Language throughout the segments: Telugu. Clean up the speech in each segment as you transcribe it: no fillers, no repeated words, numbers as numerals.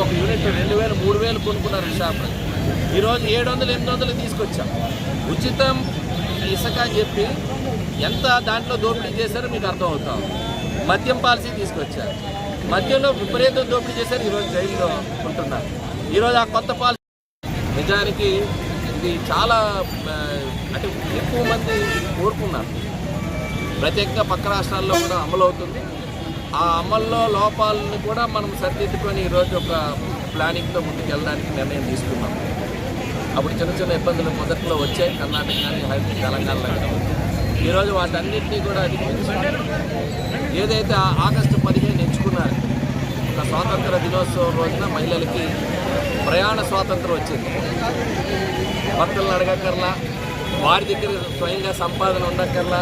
ఒక యూనిట్ 2000 3000 కొనుక్కున్నారు షాప్. ఈరోజు 700 800 తీసుకొచ్చాం. ఉచితం ఇసుక అని చెప్పి ఎంత దాంట్లో దోపిడీ చేశారో మీకు అర్థమవుతాం. మద్యం పాలసీ తీసుకొచ్చారు, మద్యంలో విపరీత దోపిడీ చేశారు. ఈరోజు జైల్లో ఉంటున్నారు. ఈరోజు ఆ కొత్త పాలసీ నిజానికి ఇది చాలా అంటే ఎక్కువ మంది కోరుకున్నారు. ప్రత్యేకంగా పక్క రాష్ట్రాల్లో కూడా అమలు అవుతుంది. ఆ అమల్లో లోపాలను కూడా మనం సరిదిద్దుకొని ఈరోజు ఒక ప్లానింగ్తో ముందుకు వెళ్ళడానికి నిర్ణయం తీసుకున్నాం. అప్పుడు చిన్న చిన్న ఇబ్బందులు మొదట్లో వచ్చాయి, కర్ణాటక కానీ తెలంగాణలో కానీ. ఈరోజు వాటన్నింటినీ కూడా అధిగమించి ఏదైతే ఆగస్టు 15 ఎంచుకున్నారు, ఒక స్వాతంత్ర దినోత్సవం రోజున మహిళలకి ప్రయాణ స్వాతంత్రం వచ్చింది. భర్తలను అడగక్కర్లా, వారి దగ్గర స్వయంగా సంపాదన ఉండక్కర్లా,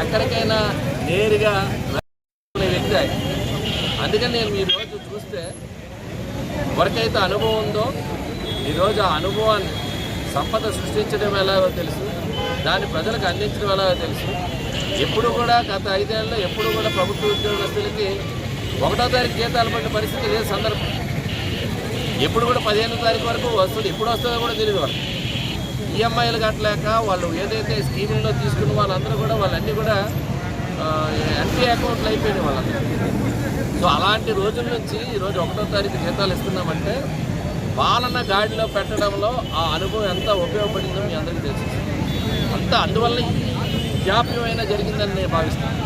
ఎక్కడికైనా నేరుగా వ్యక్తి. అందుకని నేను ఈరోజు చూస్తే ఎవరికైతే అనుభవం ఉందో ఈరోజు ఆ అనుభవాన్ని సంపద సృష్టించడం ఎలాగో తెలుసు, దాన్ని ప్రజలకు అందించడం ఎలాగో తెలుసు. ఎప్పుడు కూడా గత 5 ఏళ్ళలో ఎప్పుడు కూడా ప్రభుత్వ ఉద్యోగస్తులకి 1వ తారీఖు జీతాలు పడిన పరిస్థితి లేదు. సందర్భం ఎప్పుడు కూడా 15వ తారీఖు వరకు వస్తుంది. ఎప్పుడు వస్తుందో కూడా తెలియదు. వాళ్ళు ఈఎంఐలు కట్టలేక వాళ్ళు ఏదైతే స్కీముల్లో తీసుకున్న వాళ్ళందరూ కూడా వాళ్ళన్నీ కూడా ఎన్పీ అకౌంట్లు అయిపోయినాయి వాళ్ళందరూ. సో అలాంటి రోజుల నుంచి ఈరోజు 1వ తారీఖు జీతాలు ఇస్తున్నామంటే పాలన గాడిలో పెట్టడంలో ఆ అనుభవం ఎంత ఉపయోగపడిందో మీ అందరికీ తెలుసు. అంతా అందువల్ల జాప్యమైనా జరిగిందని నేను భావిస్తాను.